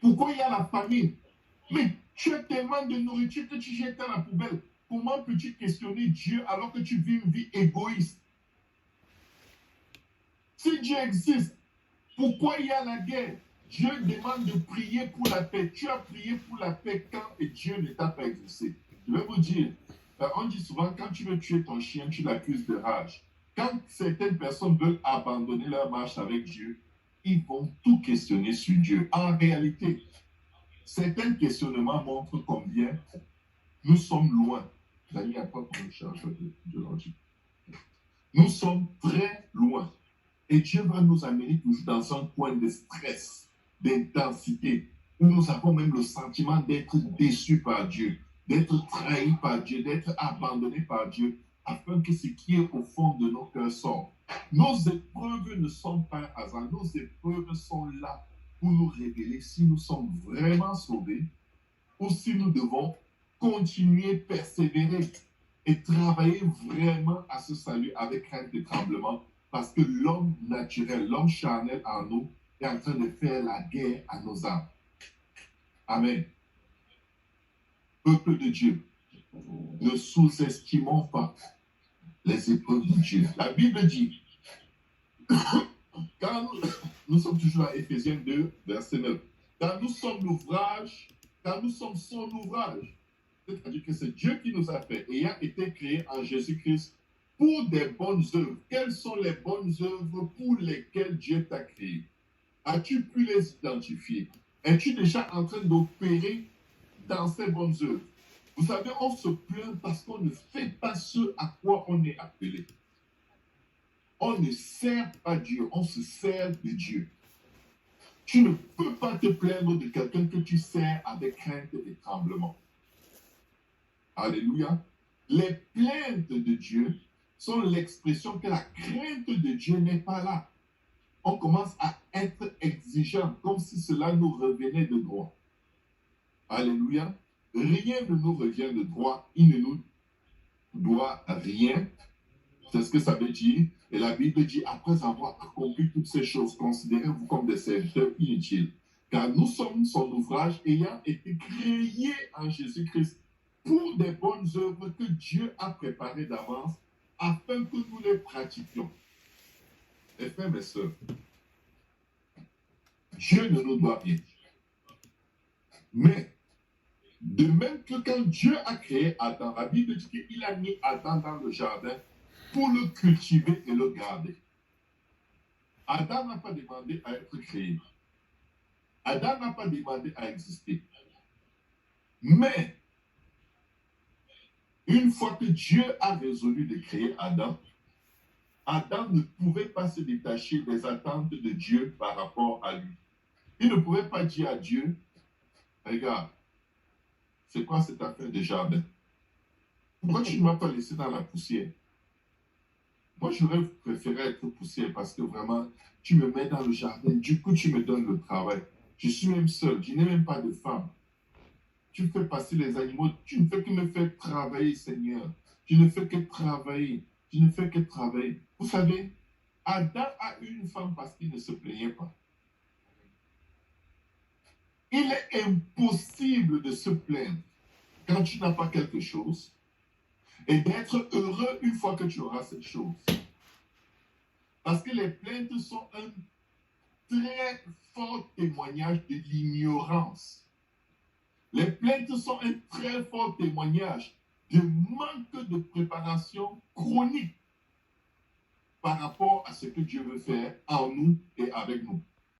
Pourquoi il y a la famine? Mais tu as tellement de nourriture que tu jettes dans la poubelle. Comment peux-tu questionner Dieu alors que tu vis une vie égoïste? Si Dieu existe, pourquoi il y a la guerre? Dieu demande de prier pour la paix. Tu as prié pour la paix quand et Dieu ne t'a pas exaucé. Je vais vous dire, on dit souvent, quand tu veux tuer ton chien, tu l'accuses de rage. Quand certaines personnes veulent abandonner leur marche avec Dieu, ils vont tout questionner sur Dieu. En réalité, certains questionnements montrent combien nous sommes loin. Daniel, pas pour le chargeur de l'ordi. Nous sommes très loin. Et Dieu va nous amener toujours dans un point de stress, d'intensité, où nous avons même le sentiment d'être déçus par Dieu, d'être trahis par Dieu, d'être abandonnés par Dieu, afin que ce qui est au fond de nos cœurs sorte. Nos épreuves ne sont pas hasard, nos épreuves sont là pour nous révéler si nous sommes vraiment sauvés ou si nous devons continuer, persévérer et travailler vraiment à ce salut avec crainte et tremblement, parce que l'homme naturel, l'homme charnel en nous est en train de faire la guerre à nos âmes. Amen. Peuple de Dieu, ne sous-estimons pas les épreuves de Dieu. La Bible dit, quand nous sommes toujours à Éphésiens 2, verset 9, quand nous sommes son ouvrage, c'est-à-dire que c'est Dieu qui nous a fait, ayant été créés en Jésus-Christ pour des bonnes œuvres. Quelles sont les bonnes œuvres pour lesquelles Dieu t'a créé? As-tu pu les identifier? Es-tu déjà en train d'opérer dans ces bonnes œuvres? Vous savez, on se plaint parce qu'on ne fait pas ce à quoi on est appelé. On ne sert pas Dieu, on se sert de Dieu. Tu ne peux pas te plaindre de quelqu'un que tu sers avec crainte et tremblement. Alléluia. Les plaintes de Dieu sont l'expression que la crainte de Dieu n'est pas là. On commence à être exigeant, comme si cela nous revenait de droit. Alléluia. Rien ne nous revient de droit, il ne nous doit rien. C'est ce que ça veut dire. Et la Bible dit, après avoir accompli toutes ces choses, considérez-vous comme des serviteurs inutiles. Car nous sommes son ouvrage ayant été créés en Jésus-Christ pour des bonnes œuvres que Dieu a préparées d'avance afin que nous les pratiquions. Mes frères, mes sœurs, Dieu ne nous doit rien. Mais, de même que quand Dieu a créé Adam, la Bible dit qu'il a mis Adam dans le jardin pour le cultiver et le garder. Adam n'a pas demandé à être créé. Adam n'a pas demandé à exister. Mais, une fois que Dieu a résolu de créer Adam, Adam ne pouvait pas se détacher des attentes de Dieu par rapport à lui. Il ne pouvait pas dire à Dieu, regarde, c'est quoi cette affaire de jardin? Pourquoi tu ne m'as pas laissé dans la poussière? Moi, j'aurais préféré être poussière parce que vraiment, tu me mets dans le jardin, du coup, tu me donnes le travail. Je suis même seul, je n'ai même pas de femme. Tu fais passer les animaux, tu ne fais que me faire travailler, Seigneur. Tu ne fais que travailler, tu ne fais que travailler. Vous savez, Adam a eu une femme parce qu'il ne se plaignait pas. Il est impossible de se plaindre quand tu n'as pas quelque chose et d'être heureux une fois que tu auras cette chose. Parce que les plaintes sont un très fort témoignage de l'ignorance. Les plaintes sont un très fort témoignage de manque de préparation chronique par rapport à ce que Dieu veut faire en nous et avec nous.